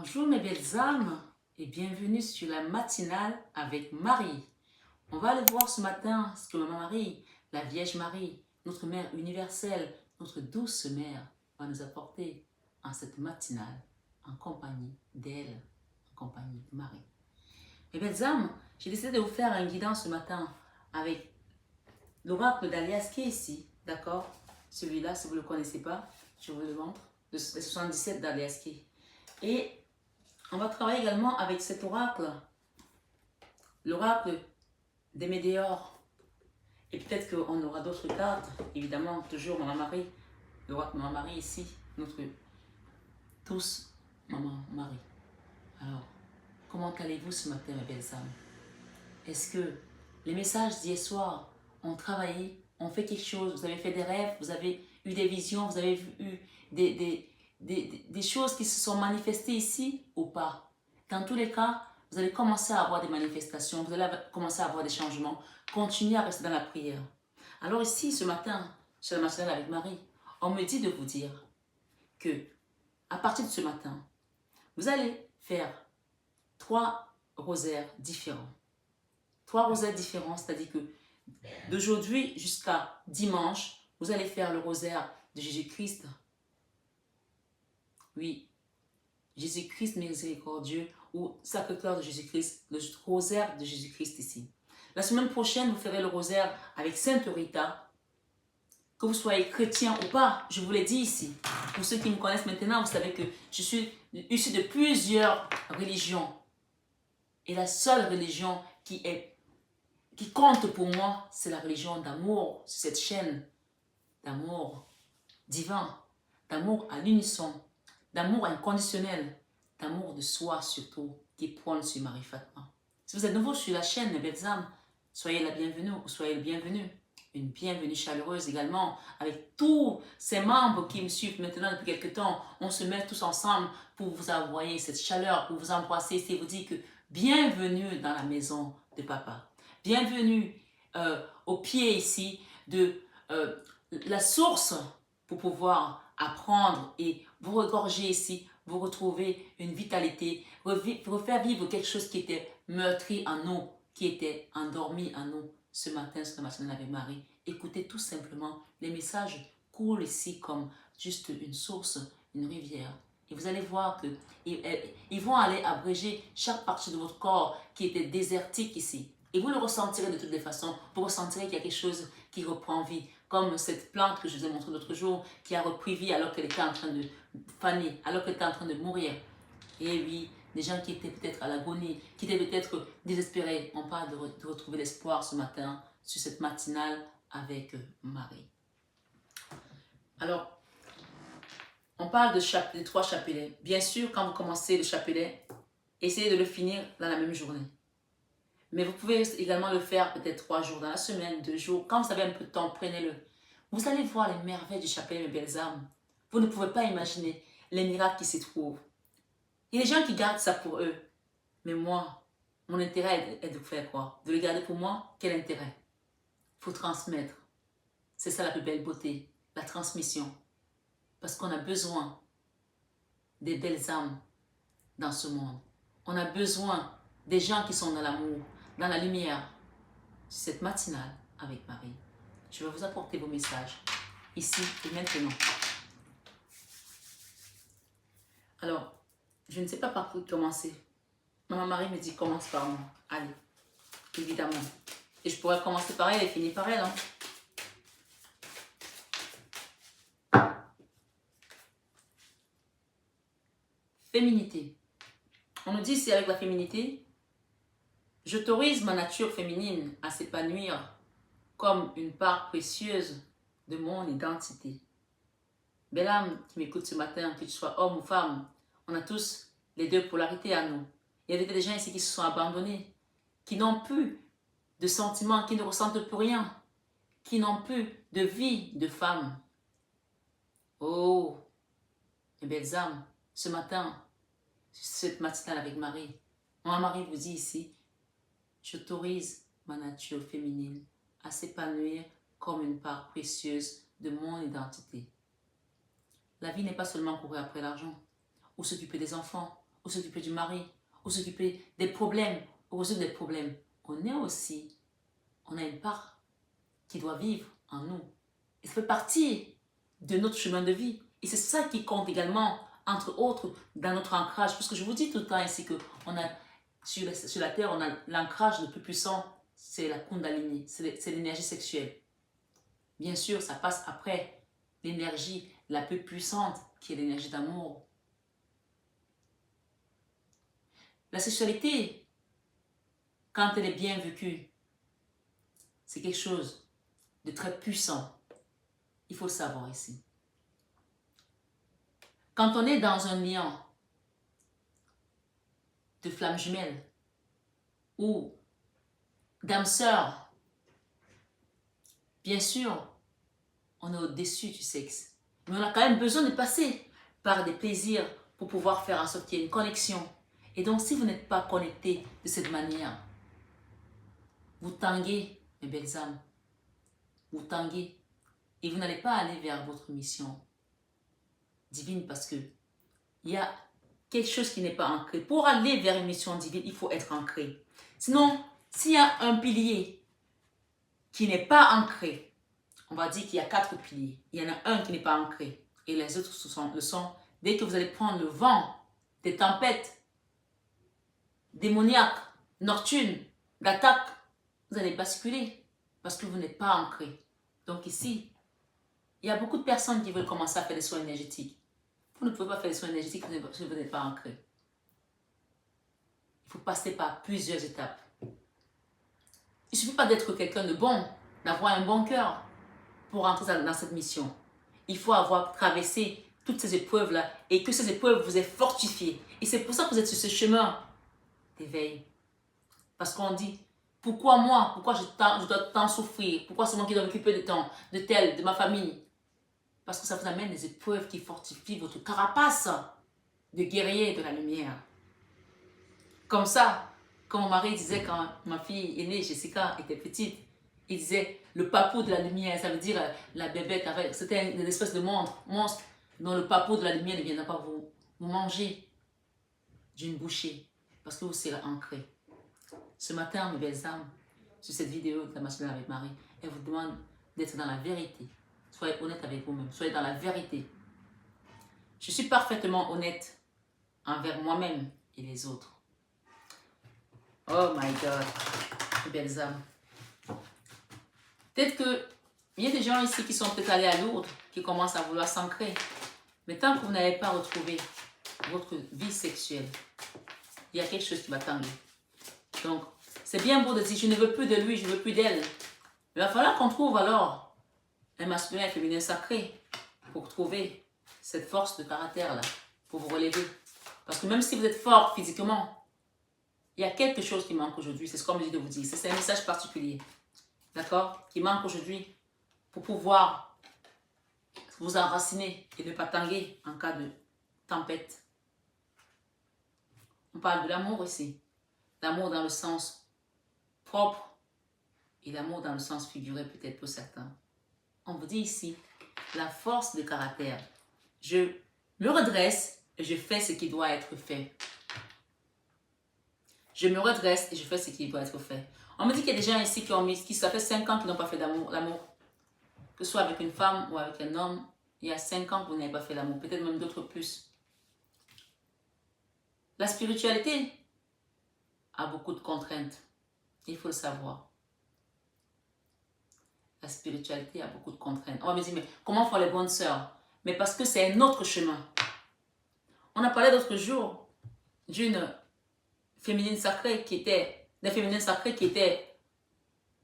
Bonjour mes belles âmes et bienvenue sur la matinale avec Marie. On va aller voir ce matin ce que Maman Marie, la Vierge Marie, notre Mère universelle, notre douce Mère, va nous apporter en cette matinale en compagnie d'elle, en compagnie de Marie. Mes belles âmes, j'ai décidé de vous faire un guidance ce matin avec l'oracle d'Alias qui est ici, d'accord? Celui-là, si vous ne le connaissez pas, je vous le montre, le 77 d'Alias qui. Et on va travailler également avec cet oracle, l'oracle des météores. Et peut-être qu'on aura d'autres cartes, évidemment, toujours Maman Marie, l'oracle Maman Marie ici, notre tous Maman Marie. Alors, comment allez-vous ce matin, mes belles âmes? Est-ce que les messages d'hier soir ont travaillé, ont fait quelque chose? Vous avez fait des rêves, vous avez eu des visions, vous avez eu des choses qui se sont manifestées ici ou pas? Dans tous les cas, vous allez commencer à avoir des manifestations, vous allez commencer à avoir des changements. Continuez à rester dans la prière. Alors ici, ce matin, sur la matinale avec Marie, on me dit de vous dire que à partir de ce matin, vous allez faire 3 rosaires différents. 3 rosaires différents, c'est-à-dire que d'aujourd'hui jusqu'à dimanche, vous allez faire le rosaire de Jésus-Christ. Oui, Jésus-Christ miséricordieux ou Sacré-Cœur de Jésus-Christ, le rosaire de Jésus-Christ ici. La semaine prochaine, vous ferez le rosaire avec Sainte Rita. Que vous soyez chrétien ou pas, je vous l'ai dit ici. Pour ceux qui me connaissent maintenant, vous savez que je suis issu de plusieurs religions. Et la seule religion qui compte pour moi, c'est la religion d'amour, c'est cette chaîne d'amour divin, d'amour à l'unisson, d'amour inconditionnel, d'amour de soi surtout, qui prône sur Marie Fatma. Si vous êtes nouveau sur la chaîne, mes belles âmes, soyez la bienvenue ou soyez le bienvenu. Une bienvenue chaleureuse également avec tous ces membres qui me suivent maintenant depuis quelques temps. On se met tous ensemble pour vous envoyer cette chaleur, pour vous embrasser et vous dire que bienvenue dans la maison de papa. Bienvenue au pied ici de la source pour pouvoir apprendre et vous regorger ici, vous retrouver une vitalité, refaire vivre quelque chose qui était meurtri en nous, qui était endormi en nous ce matin, ce matin avec Marie. Écoutez tout simplement, les messages coulent ici comme juste une source, une rivière. Et vous allez voir que ils vont aller abréger chaque partie de votre corps qui était désertique ici. Et vous le ressentirez de toutes les façons. Vous ressentirez qu'il y a quelque chose qui reprend vie. Comme cette plante que je vous ai montrée l'autre jour, qui a repris vie alors qu'elle était en train de faner, alors qu'elle était en train de mourir. Et oui, des gens qui étaient peut-être à l'agonie, qui étaient peut-être désespérés. On parle de retrouver l'espoir ce matin, sur cette matinale avec Marie. Alors, on parle de 3 chapelets. Bien sûr, quand vous commencez le chapelet, essayez de le finir dans la même journée. Mais vous pouvez également le faire peut-être 3 jours dans la semaine, 2 jours. Quand vous avez un peu de temps, prenez-le. Vous allez voir les merveilles du chapelet, mes belles âmes. Vous ne pouvez pas imaginer les miracles qui s'y trouvent. Il y a des gens qui gardent ça pour eux. Mais moi, mon intérêt est de faire quoi? De le garder pour moi? Quel intérêt? Il faut transmettre. C'est ça la plus belle beauté, la transmission. Parce qu'on a besoin des belles âmes dans ce monde. On a besoin des gens qui sont dans l'amour, dans la lumière. Cette matinale avec Marie, je vais vous apporter vos messages, ici et maintenant. Alors, je ne sais pas par où commencer. Maman Marie me dit, commence par moi. Allez, évidemment. Et je pourrais commencer par elle et finir par elle. Féminité. On nous dit ici avec la féminité, j'autorise ma nature féminine à s'épanouir comme une part précieuse de mon identité. Belle âme qui m'écoute ce matin, que tu sois homme ou femme, on a tous les 2 polarités à nous. Il y a des gens ici qui se sont abandonnés, qui n'ont plus de sentiments, qui ne ressentent plus rien, qui n'ont plus de vie de femme. Oh, mes belles âmes, ce matin, cette matinale avec Marie, Maman Marie vous dit ici, j'autorise ma nature féminine à s'épanouir comme une part précieuse de mon identité. La vie n'est pas seulement courir après l'argent, ou s'occuper des enfants, ou s'occuper du mari, ou s'occuper des problèmes, ou résoudre des problèmes. On a une part qui doit vivre en nous. Et ça fait partie de notre chemin de vie. Et c'est ça qui compte également, entre autres, dans notre ancrage. Parce que je vous dis tout le temps ici que sur la terre, on a l'ancrage le plus puissant, c'est la Kundalini, c'est l'énergie sexuelle. Bien sûr, ça passe après l'énergie la plus puissante, qui est l'énergie d'amour. La sexualité, quand elle est bien vécue, c'est quelque chose de très puissant. Il faut le savoir ici. Quand on est dans un lien de flamme jumelle ou d'âme sœur, bien sûr, on est au-dessus du sexe. Mais on a quand même besoin de passer par des plaisirs pour pouvoir faire en sorte qu'il y ait une connexion. Et donc, si vous n'êtes pas connecté de cette manière, vous tanguez, mes belles âmes. Vous tanguez. Et vous n'allez pas aller vers votre mission divine parce que il y a quelque chose qui n'est pas ancré. Pour aller vers une mission divine, il faut être ancré. Sinon, s'il y a un pilier qui n'est pas ancré, on va dire qu'il y a 4 piliers. Il y en a un qui n'est pas ancré et les autres le sont. Dès que vous allez prendre le vent des tempêtes démoniaques, nocturnes, d'attaque, vous allez basculer parce que vous n'êtes pas ancré. Donc ici, il y a beaucoup de personnes qui veulent commencer à faire des soins énergétiques. Vous ne pouvez pas faire des soins énergétiques si vous n'êtes pas ancré. Il faut passer par plusieurs étapes. Il ne suffit pas d'être quelqu'un de bon, d'avoir un bon cœur pour entrer dans cette mission. Il faut avoir traversé toutes ces épreuves-là et que ces épreuves vous aient fortifié. Et c'est pour ça que vous êtes sur ce chemin d'éveil. Parce qu'on dit, pourquoi moi? Pourquoi je dois tant souffrir? Pourquoi c'est moi qui dois m'occuper de tel, de ma famille? Parce que ça vous amène des épreuves qui fortifient votre carapace de guerrier de la lumière. Comme ça, comme mon mari disait quand ma fille aînée, Jessica, était petite, il disait le papou de la lumière, ça veut dire la bébête, c'était une espèce de monstre dont le papou de la lumière ne viendra pas vous manger d'une bouchée parce que vous serez ancré. Ce matin, mes belles âmes, sur cette vidéo de la matinale avec Marie, elle vous demande d'être dans la vérité. Soyez honnête avec vous-même, soyez dans la vérité. Je suis parfaitement honnête envers moi-même et les autres. Oh my God, mes belles âmes. Peut-être qu'il y a des gens ici qui sont peut-être allés à Lourdes, qui commencent à vouloir s'ancrer. Mais tant que vous n'avez pas retrouvé votre vie sexuelle, il y a quelque chose qui va tanguer. Donc, c'est bien beau de dire, je ne veux plus de lui, je ne veux plus d'elle. Il va falloir qu'on trouve alors un masculin et un féminin sacré pour trouver cette force de caractère-là, pour vous relever. Parce que même si vous êtes fort physiquement, il y a quelque chose qui manque aujourd'hui. C'est ce qu'on me dit de vous dire. C'est un message particulier. D'accord? Qui manque aujourd'hui pour pouvoir vous enraciner et ne pas tanguer en cas de tempête. On parle de l'amour ici. L'amour dans le sens propre et l'amour dans le sens figuré peut-être pour certains. On vous dit ici la force de caractère. Je me redresse et je fais ce qui doit être fait. Je me redresse et je fais ce qui doit être fait. On me dit qu'il y a des gens ici qui ça fait 5 ans qu'ils n'ont pas fait l'amour. Que ce soit avec une femme ou avec un homme, il y a 5 ans que vous n'avez pas fait l'amour. Peut-être même d'autres plus. La spiritualité a beaucoup de contraintes. Il faut le savoir. La spiritualité a beaucoup de contraintes. On va me dire, mais comment font les bonnes sœurs? Mais parce que c'est un autre chemin. On a parlé l'autre jour d'une féminine sacrée qui était, d'un féminin sacré qui était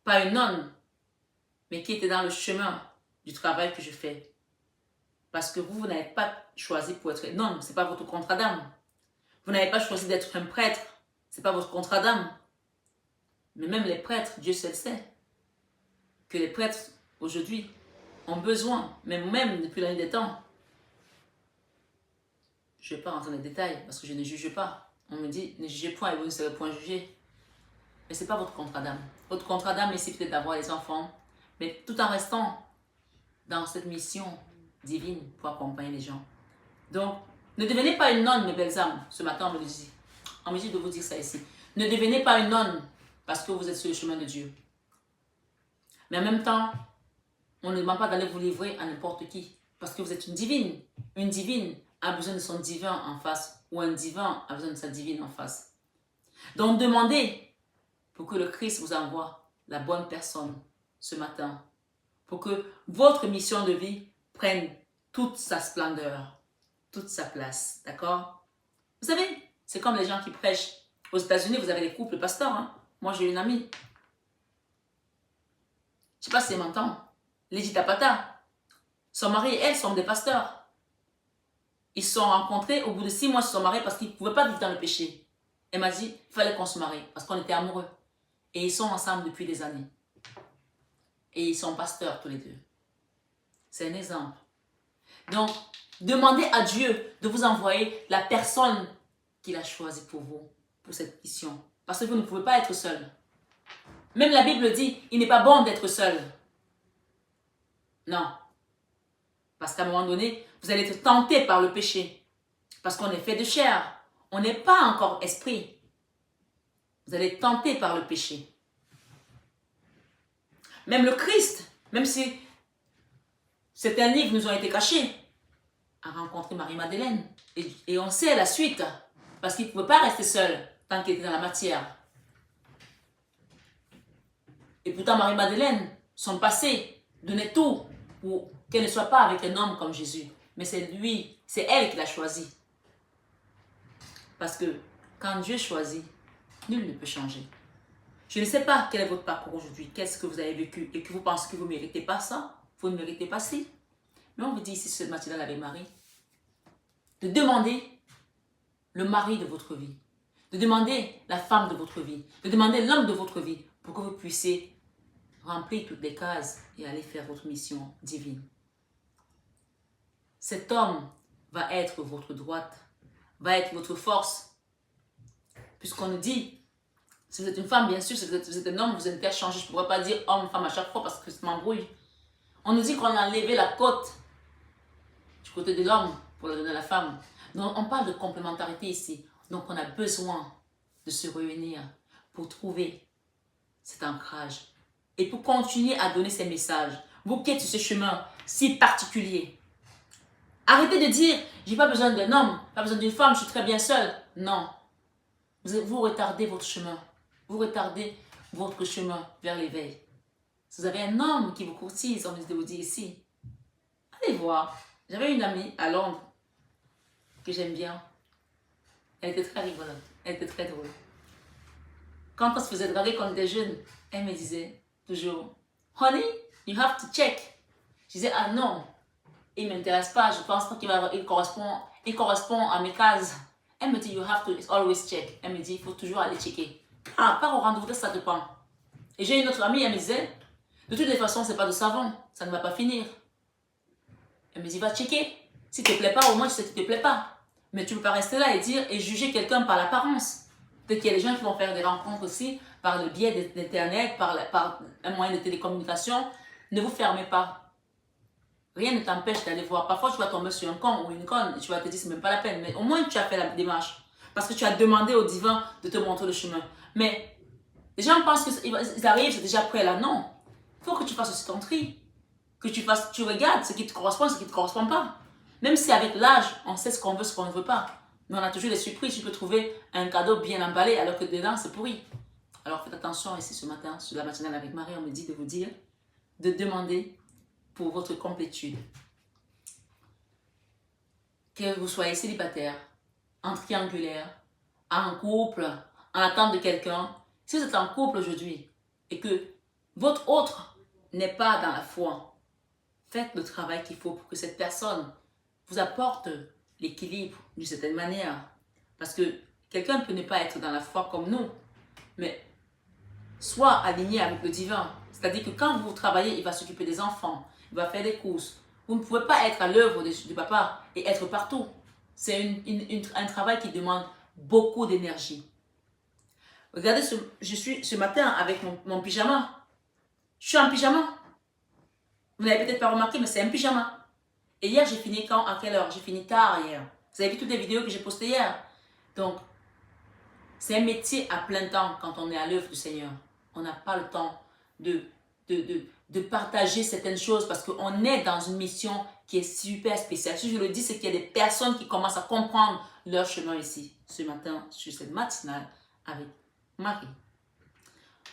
pas une nonne, mais qui était dans le chemin du travail que je fais. Parce que vous n'avez pas choisi pour être nonne, ce n'est pas votre contrat d'âme. Vous n'avez pas choisi d'être un prêtre, ce n'est pas votre contrat d'âme. Mais même les prêtres, Dieu seul sait, que les prêtres aujourd'hui ont besoin, même depuis la nuit des temps. Je ne vais pas rentrer dans les détails parce que je ne juge pas. On me dit, ne jugez point et vous ne serez point jugé. Mais ce n'est pas votre contrat d'âme. Votre contrat d'âme, c'est peut-être d'avoir les enfants, mais tout en restant dans cette mission divine pour accompagner les gens. Donc, Ne devenez pas une nonne, mes belles âmes. Ce matin, on me dit. On me dit de vous dire ça ici. Ne devenez pas une nonne parce que vous êtes sur le chemin de Dieu. Mais en même temps, on ne demande pas d'aller vous livrer à n'importe qui. Parce que vous êtes une divine. Une divine a besoin de son divin en face. Ou un divin a besoin de sa divine en face. Donc demandez pour que le Christ vous envoie la bonne personne ce matin. Pour que votre mission de vie prenne toute sa splendeur, toute sa place. D'accord? Vous savez, c'est comme les gens qui prêchent. Aux États-Unis, vous avez les couples pasteurs. Hein? Moi, j'ai une amie. Je ne sais pas si elle m'entend. Lady Tapata. Son mari et elle sont des pasteurs. Ils se sont rencontrés. Au bout de 6 mois, ils se sont mariés parce qu'ils ne pouvaient pas vivre dans le péché. Elle m'a dit, il fallait qu'on se marie parce qu'on était amoureux. Et ils sont ensemble depuis des années. Et ils sont pasteurs tous les deux. C'est un exemple. Donc, demandez à Dieu de vous envoyer la personne qu'il a choisie pour vous, pour cette mission. Parce que vous ne pouvez pas être seul. Même la Bible dit, il n'est pas bon d'être seul. Non. Parce qu'à un moment donné, vous allez être tenté par le péché. Parce qu'on est fait de chair. On n'est pas encore esprit. Vous allez être tenté par le péché. Même le Christ, même si certains livres nous ont été cachés, a rencontré Marie-Madeleine. Et on sait la suite. Parce qu'il ne pouvait pas rester seul tant qu'il était dans la matière. Et pourtant, Marie-Madeleine, son passé, donnait tout pour qu'elle ne soit pas avec un homme comme Jésus. Mais c'est lui, c'est elle qui l'a choisi. Parce que quand Dieu choisit, nul ne peut changer. Je ne sais pas quel est votre parcours aujourd'hui, qu'est-ce que vous avez vécu et que vous pensez que vous ne méritez pas ça, vous ne méritez pas ci. Mais on vous dit ici ce matin avec Marie, de demander le mari de votre vie, de demander la femme de votre vie, de demander l'homme de votre vie pour que vous puissiez remplir toutes les cases et aller faire votre mission divine. Cet homme va être votre droite, va être votre force, puisqu'on nous dit, si vous êtes une femme, bien sûr, si vous êtes un homme, vous interchangez. Je ne pourrais pas dire homme, femme à chaque fois parce que ça m'embrouille. On nous dit qu'on a enlevé la côte du côté de l'homme pour la donner à la femme. Donc, on parle de complémentarité ici. Donc, on a besoin de se réunir pour trouver cet ancrage et pour continuer à donner ces messages. Vous qui êtes sur ce chemin si particulier, arrêtez de dire, j'ai pas besoin d'un homme, pas besoin d'une femme, je suis très bien seule. Non. Vous retardez votre chemin. Vous retardez votre chemin vers l'éveil. Si vous avez un homme qui vous courtise, on vient de vous dire ici, allez voir. J'avais une amie à Londres que j'aime bien. Elle était très rigolote. Elle était très drôle. Quand on se faisait draguer quand on était jeune, elle me disait toujours, honey, you have to check. Je disais, ah non, il ne m'intéresse pas, je pense pas qu'il correspond à mes cases. Elle me dit, you have to always check. Elle me dit, il faut toujours aller checker. Ah, pas au rendez-vous, ça dépend. Et j'ai une autre amie, elle me disait, de toutes les façons, c'est pas de savon, ça ne va pas finir. Elle me dit, va checker. Si tu te plaît pas, au moins tu sais que tu te plais pas. Mais tu ne peux pas rester là et dire et juger quelqu'un par l'apparence. Peut-être qu'il y a des gens qui vont faire des rencontres aussi par le biais d'Internet, par un moyen de télécommunication. Ne vous fermez pas. Rien ne t'empêche d'aller voir. Parfois, tu vas tomber sur un con ou une conne et tu vas te dire, c'est même pas la peine. Mais au moins, tu as fait la démarche. Parce que tu as demandé au divin de te montrer le chemin. Mais les gens pensent qu'ils arrivent, c'est déjà prêt là. Non. Il faut que tu fasses aussi ton tri. Que tu regardes ce qui te correspond, ce qui ne te correspond pas. Même si avec l'âge, on sait ce qu'on veut, ce qu'on ne veut pas. Mais on a toujours des surprises. Tu peux trouver un cadeau bien emballé alors que dedans, c'est pourri. Alors faites attention ici ce matin, sur la matinale avec Marie, on me dit de vous dire, de demander pour votre complétude. Que vous soyez célibataire, en triangulaire, en couple, en attente de quelqu'un. Si vous êtes en couple aujourd'hui et que votre autre n'est pas dans la foi, faites le travail qu'il faut pour que cette personne vous apporte l'équilibre d'une certaine manière. Parce que quelqu'un peut ne pas être dans la foi comme nous, mais soit aligné avec le divin. C'est-à-dire que quand vous travaillez, il va s'occuper des enfants, il va faire des courses. Vous ne pouvez pas être à l'œuvre du papa et être partout. C'est un travail qui demande beaucoup d'énergie. Regardez, je suis ce matin avec mon pyjama. Je suis en pyjama. Vous n'avez peut-être pas remarqué, mais c'est un pyjama. Et hier, j'ai fini quand? À quelle heure? J'ai fini tard hier. Vous avez vu toutes les vidéos que j'ai postées hier. Donc, c'est un métier à plein temps quand on est à l'œuvre du Seigneur. On n'a pas le temps de, de partager certaines choses parce qu'on est dans une mission qui est super spéciale. Si je le dis, c'est qu'il y a des personnes qui commencent à comprendre leur chemin ici, ce matin, sur cette matinale avec Marie.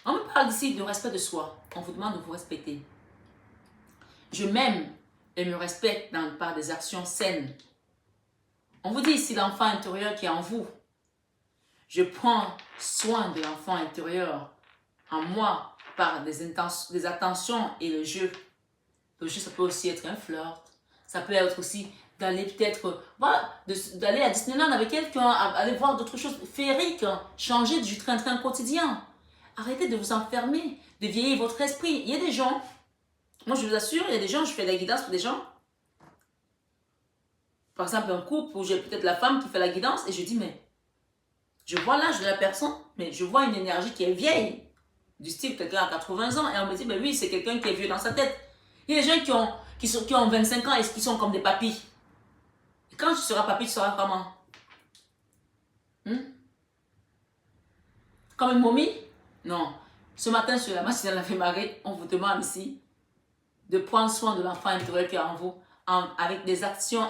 On me parle ici de respect de soi. On vous demande de vous respecter. Je m'aime et me respecte par des actions saines. On vous dit ici l'enfant intérieur qui est en vous. Je prends soin de l'enfant intérieur en moi par des attentions et le jeu. Le jeu, ça peut aussi être un flirt. Ça peut être aussi d'aller peut-être, voilà, d'aller à Disneyland avec quelqu'un, aller voir d'autres choses féeriques, changer du train-train quotidien. Arrêtez de vous enfermer, de vieillir votre esprit. Il y a des gens, moi je vous assure, il y a des gens, je fais de la guidance pour des gens. Par exemple, un couple où j'ai peut-être la femme qui fait la guidance et je dis, mais je vois l'âge de la personne, mais je vois une énergie qui est vieille. Du style quelqu'un à 80 ans. Et on me dit, ben oui, c'est quelqu'un qui est vieux dans sa tête. Il y a des gens qui ont 25 ans et qui sont comme des papis. Et quand tu seras papy, tu seras comment? Comme une momie? Non. Ce matin, sur la matinale de la Marie, on vous demande ici de prendre soin de l'enfant intérieur qui est en vous avec des actions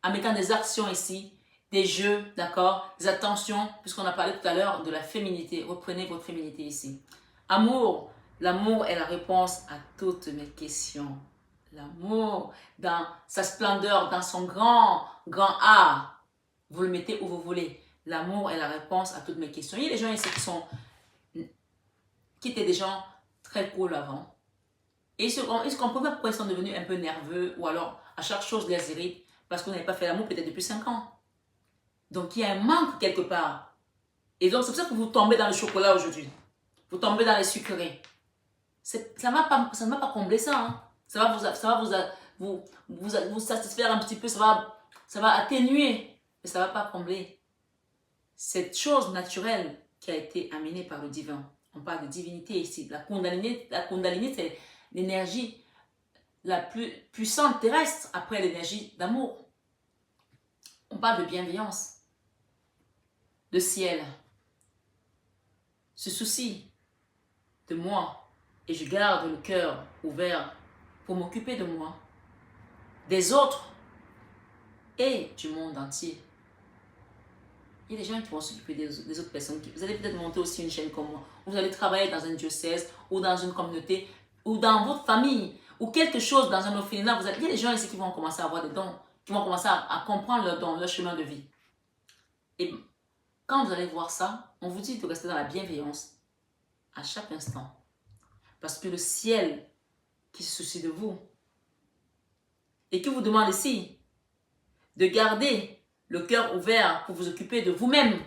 en mettant des actions ici, des jeux, d'accord, des attentions, puisqu'on a parlé tout à l'heure de la féminité. Reprenez votre féminité ici. Amour. L'amour est la réponse à toutes mes questions. L'amour, dans sa splendeur, dans son grand A. Vous le mettez où vous voulez. L'amour est la réponse à toutes mes questions. Il y a des gens ici qui étaient des gens très cool avant. Et ils se comprennent pas pourquoi ils sont devenus un peu nerveux ou alors à chaque chose les irrite parce qu'on n'avait pas fait l'amour peut-être depuis 5 ans. Donc il y a un manque quelque part. Et donc c'est pour ça que vous tombez dans le chocolat aujourd'hui. Vous tombez dans les sucreries. Ça ne va pas combler ça. Hein. Ça va vous satisfaire un petit peu. Ça va atténuer. Mais ça ne va pas combler cette chose naturelle qui a été amenée par le divin. On parle de divinité ici. La Kundalini c'est l'énergie la plus puissante terrestre après l'énergie d'amour. On parle de bienveillance. Le ciel se soucie de moi et je garde le cœur ouvert pour m'occuper de moi, des autres et du monde entier. Il y a des gens qui vont s'occuper des autres personnes. Vous allez peut-être monter aussi une chaîne comme moi. Vous allez travailler dans un diocèse ou dans une communauté ou dans votre famille ou quelque chose dans un orphelinat. Il y a des gens ici qui vont commencer à avoir des dons, qui vont commencer à comprendre leurs dons, leur chemin de vie. Et quand vous allez voir ça, on vous dit de rester dans la bienveillance à chaque instant. Parce que le ciel qui se soucie de vous et qui vous demande ici de garder le cœur ouvert pour vous occuper de vous-même.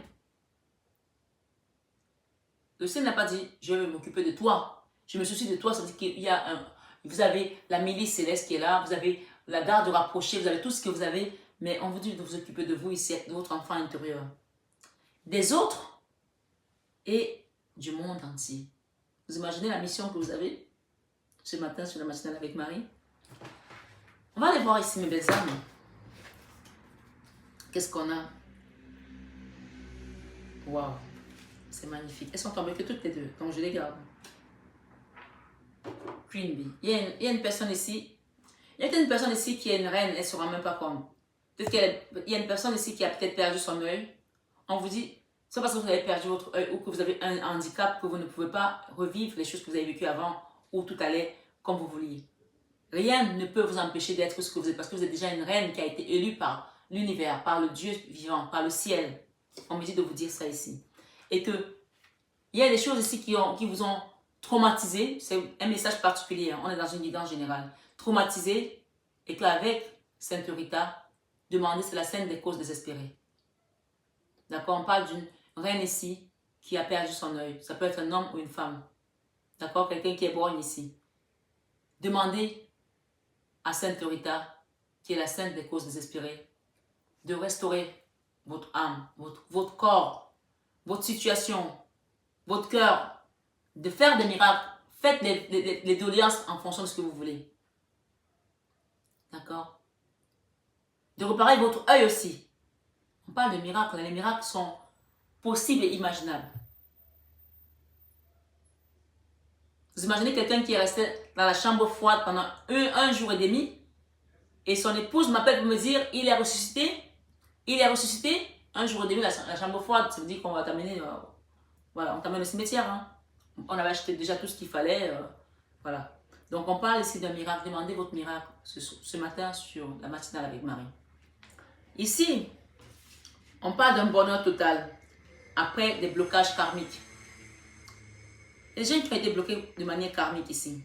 Le ciel n'a pas dit, je vais m'occuper de toi. Je me soucie de toi, ça veut dire qu'il y a vous avez la milice céleste qui est là, vous avez la garde rapprochée, vous avez tout ce que vous avez, mais on vous dit de vous occuper de vous ici, de votre enfant intérieur. Des autres et du monde entier. Vous imaginez la mission que vous avez ce matin sur la matinale avec Marie? On va aller voir ici mes belles âmes. Qu'est-ce qu'on a? Waouh, c'est magnifique. Elles sont tombées que toutes les deux, donc je les garde. Queen Bee. Il y a une personne ici. Il y a une personne ici qui est une reine, elle ne saura même pas comment. Peut-être qu'il y a une personne ici qui a peut-être perdu son œil. On vous dit, c'est parce que vous avez perdu votre œil ou que vous avez un handicap que vous ne pouvez pas revivre les choses que vous avez vécues avant ou tout allait comme vous vouliez. Rien ne peut vous empêcher d'être ce que vous êtes parce que vous êtes déjà une reine qui a été élue par l'univers, par le Dieu vivant, par le ciel. On me dit de vous dire ça ici. Et que il y a des choses ici qui vous ont traumatisé. C'est un message particulier. Hein. On est dans une guidance générale. Traumatisé et qu'avec Sainte Rita, demandez, c'est la sainte des causes désespérées. D'accord? On parle d'une reine ici qui a perdu son œil. Ça peut être un homme ou une femme. D'accord? Quelqu'un qui est borgne ici. Demandez à Sainte Rita, qui est la sainte des causes désespérées, de restaurer votre âme, votre corps, votre situation, votre cœur, de faire des miracles. Faites les doléances en fonction de ce que vous voulez. D'accord? de réparer votre œil aussi. On parle de miracles. Les miracles sont possibles et imaginables. Vous imaginez quelqu'un qui est resté dans la chambre froide pendant un jour et demi et son épouse m'appelle pour me dire il est ressuscité. Il est ressuscité. Un jour et demi, la chambre froide, ça veut dire qu'on va t'amener. Voilà, on t'amène au cimetière. Hein. On avait acheté déjà tout ce qu'il fallait. Voilà. Donc on parle ici d'un miracle. Demandez votre miracle ce matin sur la matinale avec Marie. Ici, on parle d'un bonheur total après des blocages karmiques. Les gens qui ont été bloqués de manière karmique ici.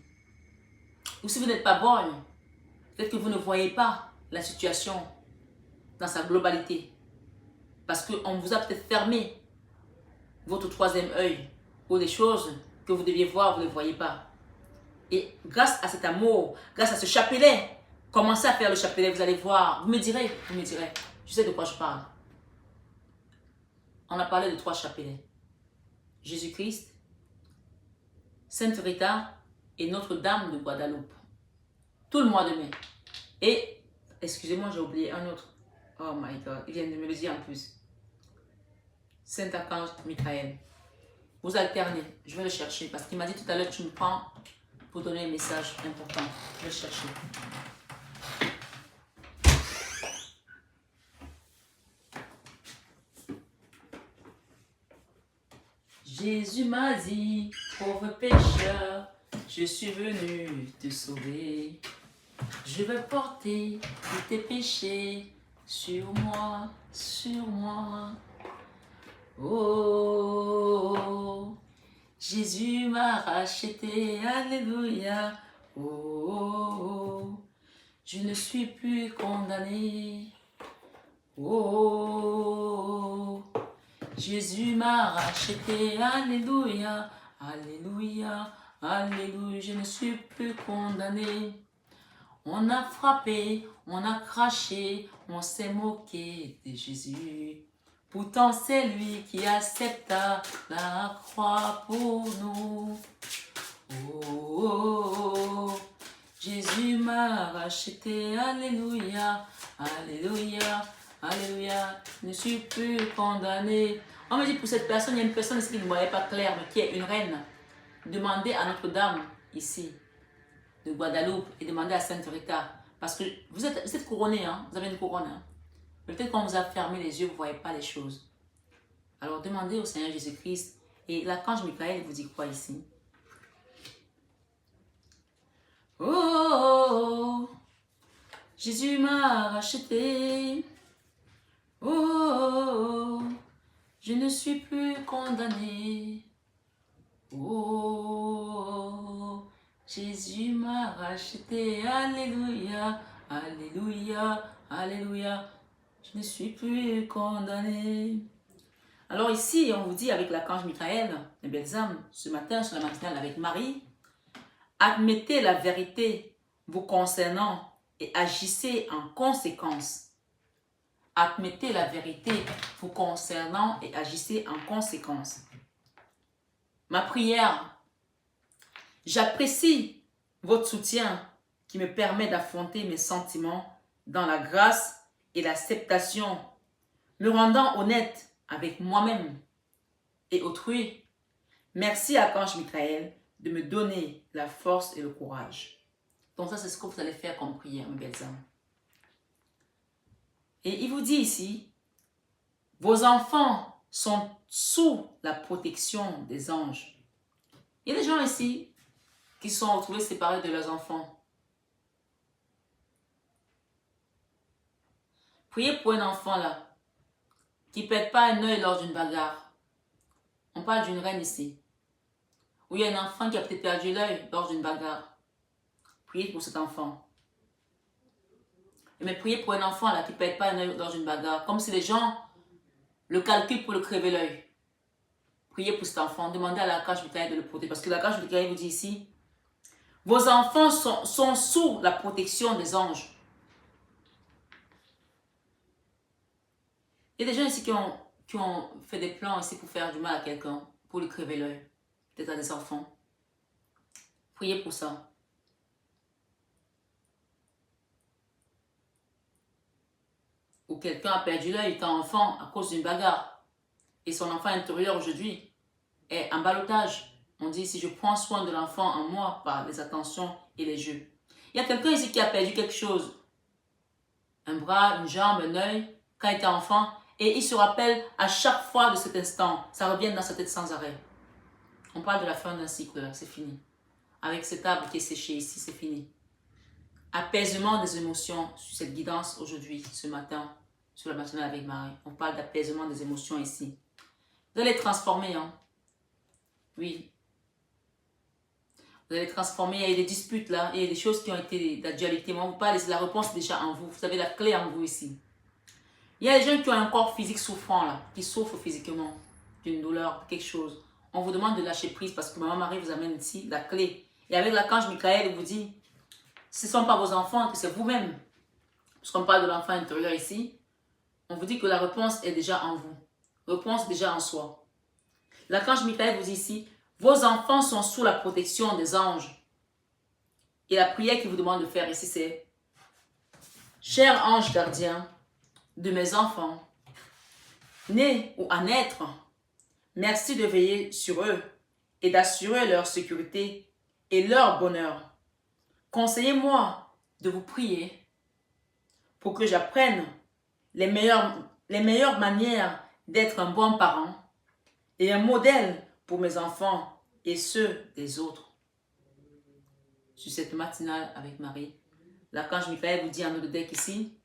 Ou si vous n'êtes pas borgne, peut-être que vous ne voyez pas la situation dans sa globalité. Parce qu'on vous a peut-être fermé votre troisième œil ou des choses que vous deviez voir, vous ne voyez pas. Et grâce à cet amour, grâce à ce chapelet, commencez à faire le chapelet, vous allez voir, vous me direz, je sais de quoi je parle. On a parlé de 3 chapelets. Jésus-Christ, Sainte Rita et Notre-Dame de Guadeloupe. Tout le mois de mai. Et, excusez-moi, j'ai oublié un autre. Oh my God, il vient de me le dire en plus. Saint-Archange Michael. Vous alternez, je vais le chercher parce qu'il m'a dit tout à l'heure, tu me prends pour donner un message important. Je vais le chercher. Jésus m'a dit, pauvre pécheur, je suis venu te sauver. Je vais porter tous tes péchés sur moi, sur moi. Oh, Jésus m'a racheté, alléluia. Oh, je ne suis plus condamné. Oh, Jésus m'a racheté, alléluia, alléluia, alléluia, je ne suis plus condamné. On a frappé, on a craché, on s'est moqué de Jésus. Pourtant c'est lui qui accepta la croix pour nous. Oh, Jésus m'a racheté, alléluia, alléluia, alléluia, je ne suis plus condamné. On me dit pour cette personne, il y a une personne ici qui ne voyait pas clair, mais qui est une reine. Demandez à Notre-Dame ici, de Guadeloupe, et demandez à Sainte Rita. Parce que vous êtes couronné, hein? Vous avez une couronne. Hein? Peut-être qu'on vous a fermé les yeux, vous ne voyez pas les choses. Alors demandez au Seigneur Jésus-Christ. Et l'archange Michael vous dit quoi ici? Oh, Jésus m'a racheté. Oh, je ne suis plus condamné. Oh, Jésus m'a racheté. Alléluia, alléluia, alléluia. Je ne suis plus condamné. Alors ici, on vous dit avec l'archange Michael, les belles âmes, ce matin sur la matinale avec Marie, admettez la vérité vous concernant et agissez en conséquence. Admettez la vérité vous concernant et agissez en conséquence. Ma prière, j'apprécie votre soutien qui me permet d'affronter mes sentiments dans la grâce et l'acceptation, me rendant honnête avec moi-même et autrui. Merci Archange Michael de me donner la force et le courage. Donc ça, c'est ce que vous allez faire comme prière, mes belles âmes. Et il vous dit ici, vos enfants sont sous la protection des anges. Il y a des gens ici qui sont retrouvés séparés de leurs enfants. Priez pour un enfant là, qui ne perd pas un œil lors d'une bagarre. On parle d'une reine ici. Ou il y a un enfant qui a peut-être perdu l'œil lors d'une bagarre. Priez pour cet enfant. Mais priez pour un enfant là qui ne perd pas un œil dans une bagarre. Comme si les gens le calculent pour le crever l'œil. Priez pour cet enfant. Demandez à l'archange Michael de le protéger. Parce que l'archange Michael vous dit ici, vos enfants sont sous la protection des anges. Il y a des gens ici qui ont fait des plans ici pour faire du mal à quelqu'un, pour lui crever l'œil. Peut-être à des enfants. Priez pour ça. ou quelqu'un a perdu l'œil étant enfant à cause d'une bagarre. Et son enfant intérieur aujourd'hui est en ballottage. On dit, si je prends soin de l'enfant en moi par les attentions et les jeux. Il y a quelqu'un ici qui a perdu quelque chose. Un bras, une jambe, un œil, quand il était enfant. Et il se rappelle à chaque fois de cet instant. Ça revient dans sa tête sans arrêt. On parle de la fin d'un cycle, là, c'est fini. Avec cet arbre qui est séché ici, c'est fini. Apaisement des émotions sur cette guidance aujourd'hui, ce matin, sur la matinale avec Marie. On parle d'apaisement des émotions ici. Vous allez transformer, hein. Oui. Vous allez transformer, il y a eu des disputes là, il y a des choses qui ont été d'actualité. Mais on vous parle, la réponse est déjà en vous. Vous avez la clé en vous ici. Il y a des gens qui ont un corps physique souffrant là, qui souffrent physiquement d'une douleur, quelque chose. On vous demande de lâcher prise parce que Maman Marie vous amène ici la clé. Et avec l'archange Michael, il vous dit, ce ne sont pas vos enfants, que c'est vous-même. Parce qu'on parle de l'enfant intérieur ici, on vous dit que la réponse est déjà en vous. Réponse déjà en soi. L'archange Michael vous dit ici, vos enfants sont sous la protection des anges. Et la prière qu'il vous demande de faire ici, c'est, cher ange gardien de mes enfants, nés ou à naître, merci de veiller sur eux et d'assurer leur sécurité et leur bonheur. Conseillez-moi de vous prier pour que j'apprenne les meilleures manières d'être un bon parent et un modèle pour mes enfants et ceux des autres. Sur cette matinale avec Marie, l'archange Michael vous dit en notre deck ici,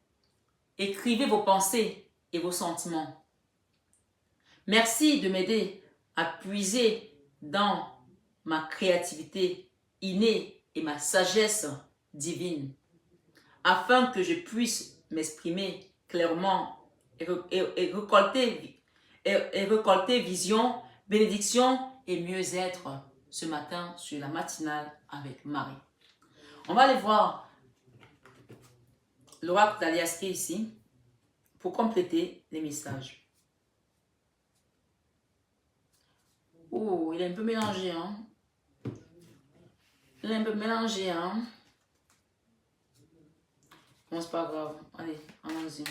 écrivez vos pensées et vos sentiments. Merci de m'aider à puiser dans ma créativité innée et ma sagesse divine, afin que je puisse m'exprimer clairement et récolter vision, bénédiction et mieux-être ce matin sur la matinale avec Marie. On va aller voir l'oracle d'Aliaské ici pour compléter les messages. Oh, il est un peu mélangé, hein? Il est un peu mélangé, hein? Bon, c'est pas grave. Allez, allons-y.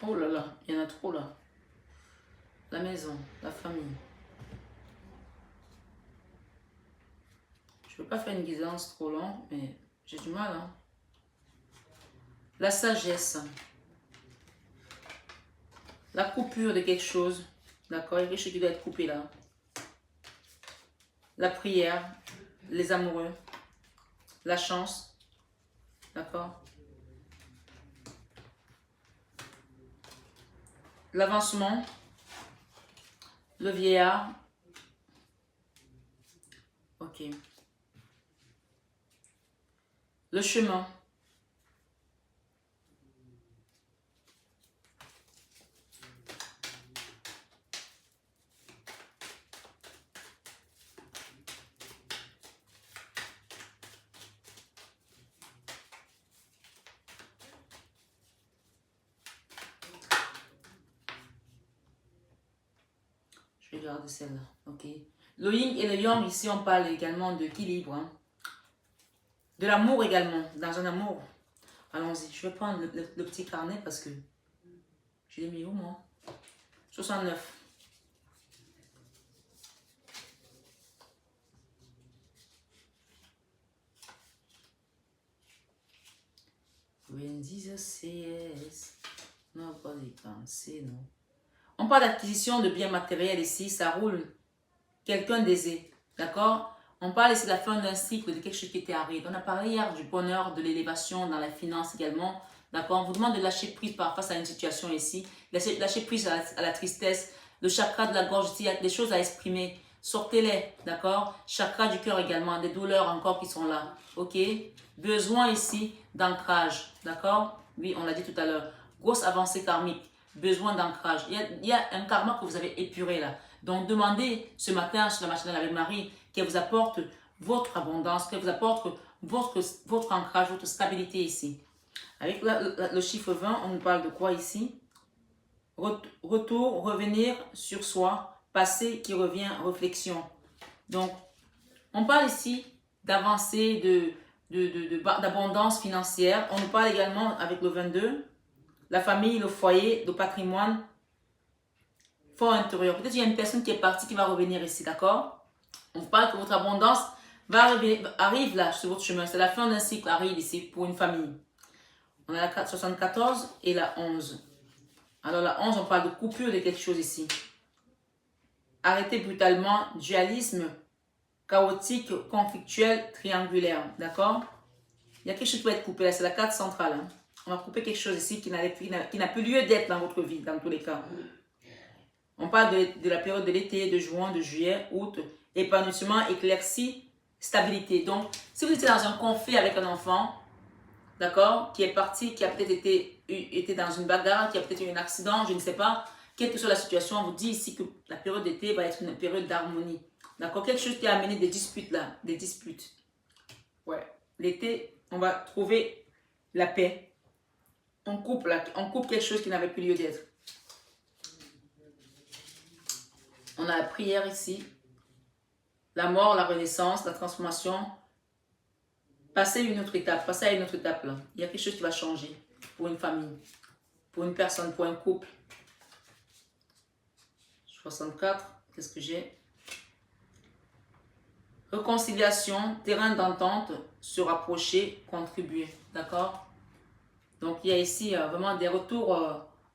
Oh là là, il y en a trop là. La maison, la famille. Je ne peux pas faire une guidance trop longue, mais j'ai du mal. Hein. La sagesse. La coupure de quelque chose. D'accord, il y a quelque chose qui doit être coupé là. La prière. Les amoureux. La chance. D'accord. L'avancement. Le vieillard. Ok. Le chemin. Je vais garder celle-là. Ok. Le yin et le yang, ici, on parle également d'équilibre. Hein. De l'amour également. Dans un amour. Allons-y. Je vais prendre le petit carnet parce que je l'ai mis où, moi? 69. When Jesus says, nobody can say no. On parle d'acquisition de biens matériels ici, ça roule. Quelqu'un d'aisé, d'accord? On parle ici de la fin d'un cycle, de quelque chose qui était arrêté. On a parlé hier du bonheur, de l'élévation dans la finance également, d'accord? On vous demande de lâcher prise face à une situation ici, lâcher prise à la tristesse, le chakra de la gorge ici, il y a des choses à exprimer. Sortez-les, d'accord? Chakra du cœur également, des douleurs encore qui sont là, ok? Besoin ici d'ancrage, d'accord? Oui, on l'a dit tout à l'heure. Grosse avancée karmique. Besoin d'ancrage. Il y a un karma que vous avez épuré là. Donc, demandez ce matin sur la matinale avec Marie qu'elle vous apporte votre abondance, qu'elle vous apporte votre ancrage, votre stabilité ici. Avec le chiffre 20, on nous parle de quoi ici? Retour, revenir sur soi, passé qui revient, réflexion. Donc, on parle ici d'avancée, d'abondance financière. On nous parle également avec le 22, la famille, le foyer, le patrimoine, fort intérieur. Peut-être qu'il y a une personne qui est partie qui va revenir ici, d'accord? On vous parle que votre abondance arrive là sur votre chemin. C'est la fin d'un cycle arrive ici pour une famille. On a la 74 et la 11. Alors la 11, on parle de coupure de quelque chose ici. Arrêter brutalement, dualisme, chaotique, conflictuel, triangulaire. D'accord? Il y a quelque chose qui va être coupé là, c'est la carte centrale. Hein. On va couper quelque chose ici qui n'a plus lieu d'être dans votre vie, dans tous les cas. On parle de la période de l'été, de juin, de juillet, août, épanouissement, éclaircie, stabilité. Donc, si vous étiez dans un conflit avec un enfant, d'accord, qui est parti, qui a peut-être été dans une bagarre, qui a peut-être eu un accident, je ne sais pas, quelle que soit la situation, on vous dit ici que la période d'été va être une période d'harmonie. D'accord, quelque chose qui a amené des disputes là, des disputes. Ouais, l'été, on va trouver la paix. On coupe quelque chose qui n'avait plus lieu d'être. On a la prière ici, la mort, la renaissance, la transformation. Passer à une autre étape là. Il y a quelque chose qui va changer pour une famille, pour une personne, pour un couple. 64, qu'est-ce que j'ai? Réconciliation, terrain d'entente, se rapprocher, contribuer. D'accord? Donc il y a ici vraiment des retours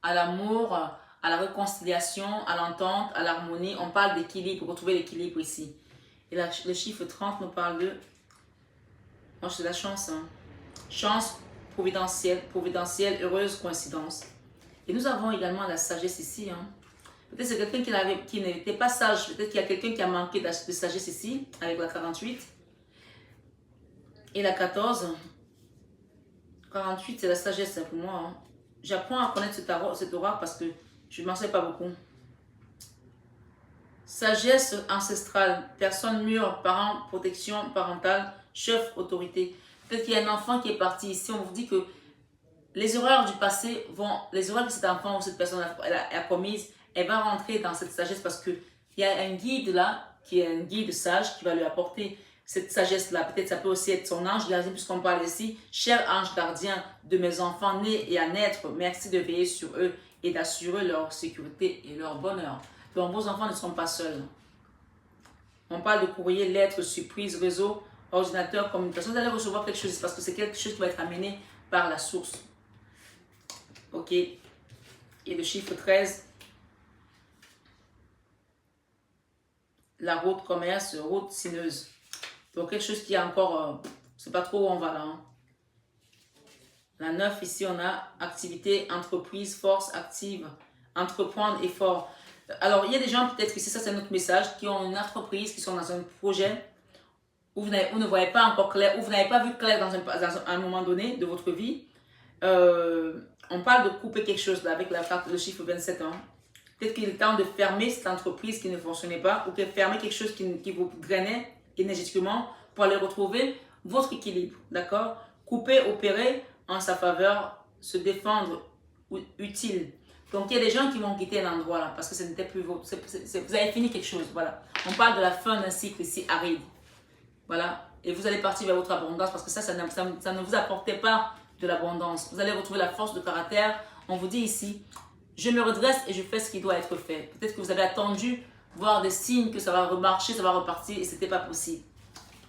à l'amour, à la réconciliation, à l'entente, à l'harmonie. On parle d'équilibre, retrouver l'équilibre ici. Et là, le chiffre 30 nous parle de... Moi, c'est la chance. Hein. Chance providentielle, heureuse coïncidence. Et nous avons également la sagesse ici. Hein. Peut-être c'est quelqu'un qui n'était pas sage. Peut-être qu'il y a quelqu'un qui a manqué de sagesse ici, avec la 48. Et la 14. 48, c'est la sagesse pour moi. Hein. J'apprends à connaître cet oracle parce que je ne m'en sais pas beaucoup. Sagesse ancestrale, personne mûre, parent, protection parentale, chef, autorité. Peut-être qu'il y a un enfant qui est parti ici, on vous dit que les erreurs du passé les erreurs que cet enfant ou cette personne a commises, elle va rentrer dans cette sagesse parce qu'il y a un guide là, qui est un guide sage qui va lui apporter cette sagesse-là. Peut-être ça peut aussi être son ange gardien, puisqu'on parle ici. Cher ange gardien de mes enfants nés et à naître, merci de veiller sur eux et d'assurer leur sécurité et leur bonheur. Donc vos enfants ne seront pas seuls. On parle de courrier, lettres, surprise, réseau, ordinateur, communication. Vous allez recevoir quelque chose parce que c'est quelque chose qui va être amené par la source. Ok. Et le chiffre 13. La route commerce, route sinueuse. Donc quelque chose qui est encore, c'est pas trop où on va là. Hein. La 9, ici on a activité, entreprise, force active, entreprendre, effort. Alors il y a des gens peut-être ici, ça c'est notre message, qui ont une entreprise, qui sont dans un projet où vous ne voyez pas encore clair, où vous n'avez pas vu clair dans un moment donné de votre vie. On parle de couper quelque chose là avec la carte, le chiffre 27. Hein. Peut-être qu'il est temps de fermer cette entreprise qui ne fonctionnait pas ou de fermer quelque chose qui vous drainait énergétiquement pour aller retrouver votre équilibre, d'accord? Couper, opérer en sa faveur, se défendre, utile. Donc il y a des gens qui vont quitter l'endroit là parce que ce n'était plus votre... vous avez fini quelque chose, voilà. On parle de la fin d'un cycle ici aride, voilà. Et vous allez partir vers votre abondance parce que ça ne vous apportait pas de l'abondance. Vous allez retrouver la force de caractère. On vous dit ici, je me redresse et je fais ce qui doit être fait. Peut-être que vous avez attendu voir des signes que ça va remarcher, ça va repartir et ce n'était pas possible.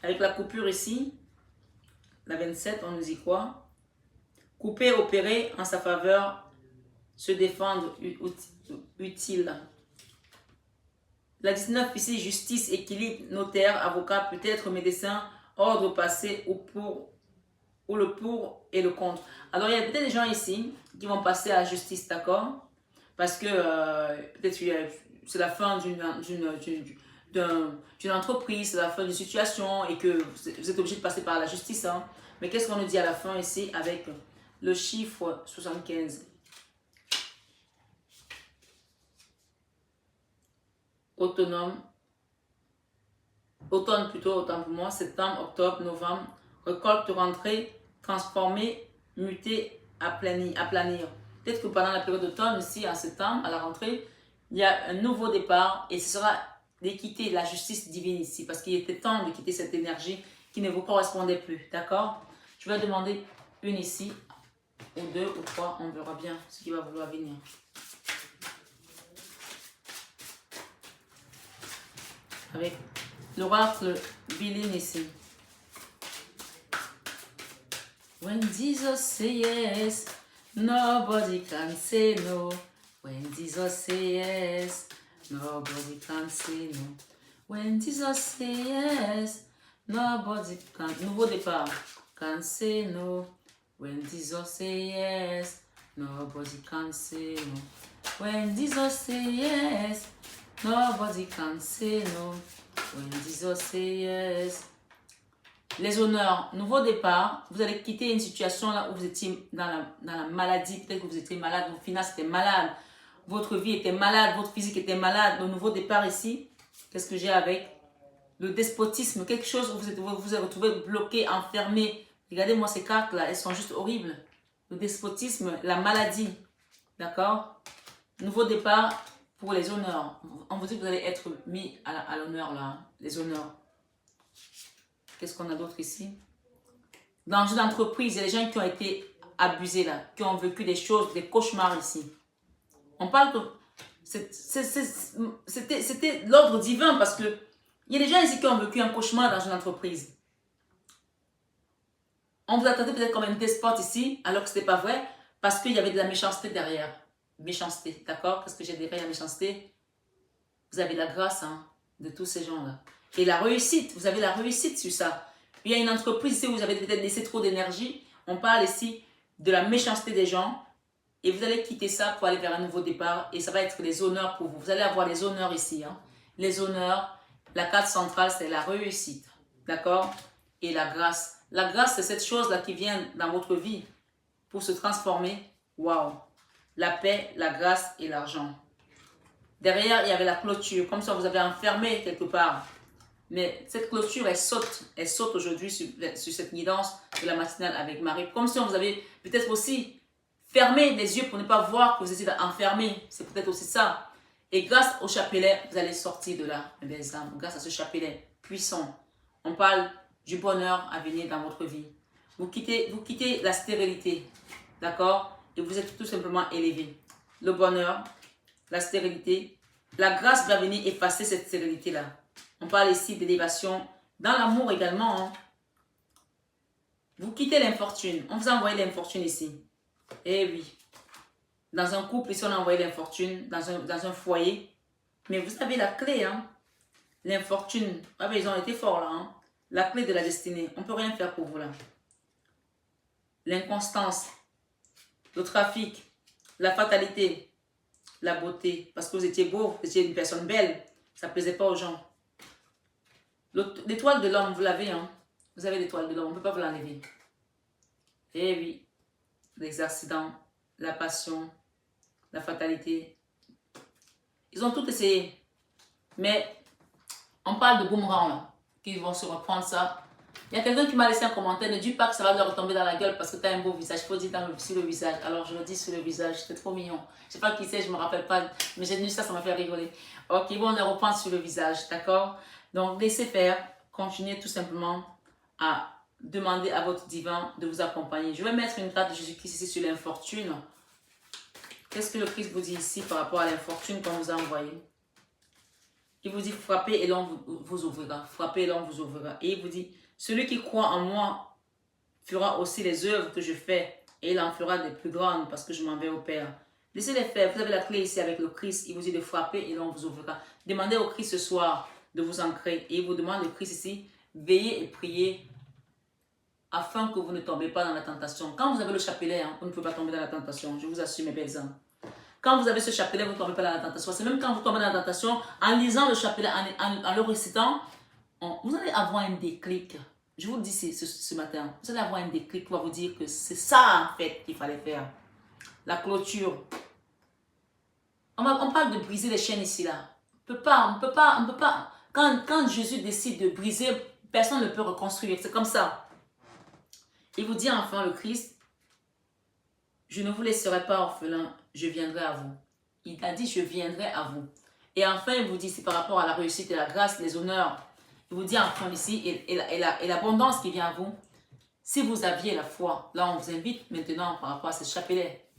Avec la coupure ici, la 27, on nous dit quoi? Couper, opérer en sa faveur, se défendre, utile. La 19 ici, justice, équilibre, notaire, avocat, peut-être médecin, ordre passé ou le pour et le contre. Alors il y a peut-être des gens ici qui vont passer à la justice, d'accord? Parce que peut-être c'est la fin d'une entreprise, c'est la fin d'une situation et que vous êtes obligé de passer par la justice. Hein. Mais qu'est-ce qu'on nous dit à la fin ici avec le chiffre 75? Autonome, automne plutôt, autant pour moi, septembre, octobre, novembre, récolte, rentrée, transformer, muter, aplanir. Peut-être que pendant la période d'automne, ici, en septembre, à la rentrée, il y a un nouveau départ et ce sera de quitter la justice divine ici parce qu'il était temps de quitter cette énergie qui ne vous correspondait plus. D'accord? Je vais demander une ici, ou deux, ou trois, on verra bien ce qui va vouloir venir. Avec l'oracle Bilin ici. When Jesus say yes, nobody can say no. When Jesus say yes, nobody can say no. When Jesus say yes, nobody can. Nouveau départ. Can say no. When Jesus say yes, nobody can say no. When Jesus say yes, nobody can say no. When Jesus say yes. Les honneurs, nouveau départ, vous allez quitter une situation là où vous étiez dans la maladie, peut-être que vous étiez malade, vos finances étaient malades, votre vie était malade, votre physique était malade. Le nouveau départ ici, qu'est-ce que j'ai avec? Le despotisme, quelque chose où vous vous êtes retrouvé bloqué, enfermé. Regardez-moi ces cartes là, elles sont juste horribles. Le despotisme, la maladie, d'accord? Nouveau départ pour les honneurs. On vous dit que vous allez être mis à l'honneur là, hein, les honneurs. Qu'est-ce qu'on a d'autre ici? Dans une entreprise, il y a des gens qui ont été abusés là, qui ont vécu des choses, des cauchemars ici. On parle que c'était l'ordre divin parce que il y a des gens ici qui ont vécu un cauchemar dans une entreprise. On vous attendait peut-être comme un despote ici, alors que ce n'était pas vrai, parce qu'il y avait de la méchanceté derrière. Méchanceté, d'accord? Qu'est-ce que j'ai derrière la méchanceté? Vous avez la grâce hein, de tous ces gens-là. Et la réussite, vous avez la réussite sur ça. Il y a une entreprise ici où vous avez peut-être laissé trop d'énergie. On parle ici de la méchanceté des gens. Et vous allez quitter ça pour aller vers un nouveau départ. Et ça va être les honneurs pour vous. Vous allez avoir les honneurs ici. Hein. Les honneurs. La carte centrale, c'est la réussite. D'accord? Et la grâce. La grâce, c'est cette chose-là qui vient dans votre vie pour se transformer. Waouh! La paix, la grâce et l'argent. Derrière, il y avait la clôture. Comme ça, vous avez enfermé quelque part. Mais cette clôture, elle saute aujourd'hui sur cette guidance de la matinale avec Marie. Comme si on vous avait peut-être aussi fermé les yeux pour ne pas voir que vous étiez enfermé. C'est peut-être aussi ça. Et grâce au chapelet, vous allez sortir de là, mes belles âmes. Grâce à ce chapelet puissant. On parle du bonheur à venir dans votre vie. Vous quittez la stérilité. D'accord? Et vous êtes tout simplement élevé. Le bonheur, la stérilité. La grâce va venir effacer cette stérilité-là. On parle ici d'élévation. Dans l'amour également. Hein. Vous quittez l'infortune. On vous a envoyé l'infortune ici. Eh oui. Dans un couple, ici, on a envoyé l'infortune. Dans un foyer. Mais vous avez la clé. Hein. L'infortune. Ah ben, ils ont été forts là. Hein. La clé de la destinée. On ne peut rien faire pour vous là. L'inconstance. Le trafic. La fatalité. La beauté. Parce que vous étiez beau. Vous étiez une personne belle. Ça ne plaisait pas aux gens. L'étoile de l'homme, vous l'avez, hein? Vous avez l'étoile de l'homme, on ne peut pas vous l'enlever. Eh oui, les accidents, la passion, la fatalité. Ils ont tout essayé. Mais on parle de boomerang, là, qui vont se reprendre ça. Il y a quelqu'un qui m'a laissé un commentaire, ne dis pas que ça va leur retomber dans la gueule parce que tu as un beau visage. Il faut dire sur le visage. Alors je le dis sur le visage, c'est trop mignon. Je ne sais pas qui c'est, je ne me rappelle pas, mais j'ai tenu ça, ça m'a fait rigoler. Ok, ils vont le reprendre sur le visage, d'accord? Donc, laissez faire, continuez tout simplement à demander à votre divin de vous accompagner. Je vais mettre une carte de Jésus-Christ ici sur l'infortune. Qu'est-ce que le Christ vous dit ici par rapport à l'infortune qu'on vous a envoyée? Il vous dit, frappez et l'on vous ouvrira. Frappez et l'on vous ouvrira. Et il vous dit, celui qui croit en moi fera aussi les œuvres que je fais et il en fera des plus grandes parce que je m'en vais au Père. Laissez-les faire. Vous avez la clé ici avec le Christ. Il vous dit de frapper et l'on vous ouvrira. Demandez au Christ ce soir de vous ancrer. Et il vous demande, le Christ ici, veillez et priez afin que vous ne tombez pas dans la tentation. Quand vous avez le chapelet, hein, vous ne pouvez pas tomber dans la tentation. Je vous assure, mes belles âmes. Quand vous avez ce chapelet, vous ne tombez pas dans la tentation. C'est même quand vous tombez dans la tentation, en lisant le chapelet, en le récitant, vous allez avoir un déclic. Je vous le dis ce matin. Vous allez avoir un déclic qui va vous dire que c'est ça, en fait, qu'il fallait faire. La clôture. On parle de briser les chaînes ici, là. On ne peut pas. Quand Jésus décide de briser, personne ne peut reconstruire. C'est comme ça. Il vous dit enfin, le Christ, je ne vous laisserai pas orphelin, je viendrai à vous. Il a dit, je viendrai à vous. Et enfin, il vous dit, c'est par rapport à la réussite et la grâce, les honneurs. Il vous dit enfin ici, et l'abondance qui vient à vous. Si vous aviez la foi, là on vous invite maintenant par rapport à ce chapelet.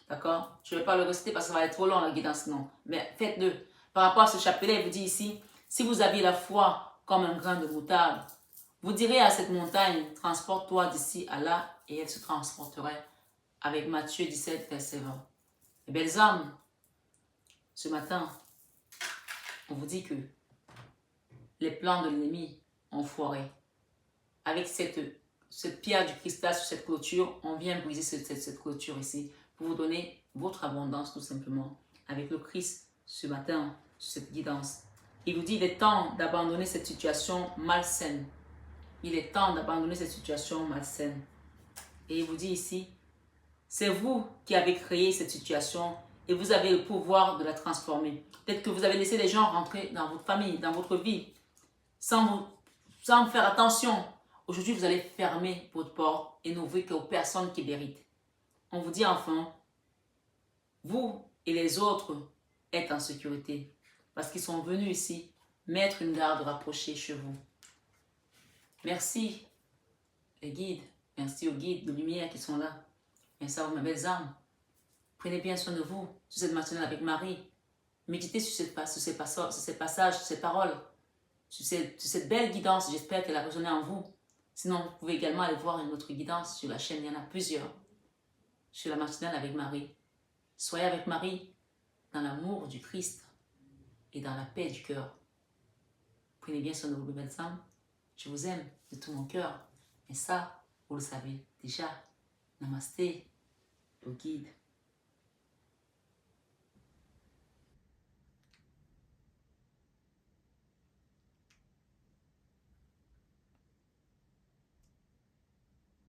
D'accord? Je ne vais pas le réciter parce que ça va être trop long la guidance, non. Mais faites-le. Par rapport à ce chapelet, il vous dit ici, si vous aviez la foi comme un grain de moutarde, vous direz à cette montagne, transporte-toi d'ici à là, et elle se transporterait. Avec Matthieu 17, verset 20. Les belles âmes, ce matin, on vous dit que les plans de l'ennemi ont foiré. Avec cette pierre du cristal sur cette clôture, on vient briser cette clôture ici pour vous donner votre abondance tout simplement. Avec le Christ ce matin, sur cette guidance. Il vous dit il est temps d'abandonner cette situation malsaine. Il est temps d'abandonner cette situation malsaine. Et il vous dit ici, c'est vous qui avez créé cette situation et vous avez le pouvoir de la transformer. Peut-être que vous avez laissé les gens rentrer dans votre famille, dans votre vie, sans faire attention. Aujourd'hui, vous allez fermer votre porte et n'ouvrir qu'aux personnes qui méritent. On vous dit enfin, vous et les autres êtes en sécurité parce qu'ils sont venus ici mettre une garde rapprochée chez vous. Merci les guides, merci aux guides de lumière qui sont là. Merci à vous mes belles âmes. Prenez bien soin de vous sur cette matinale avec Marie. Méditez sur ces passages, sur ces paroles, sur cette belle guidance. J'espère qu'elle a résonné en vous. Sinon, vous pouvez également aller voir une autre guidance sur la chaîne. Il y en a plusieurs. Sur la matinale avec Marie. Soyez avec Marie dans l'amour du Christ et dans la paix du cœur. Prenez bien soin de vous, belles âmes. Je vous aime de tout mon cœur. Et ça, vous le savez déjà. Namasté, le guide.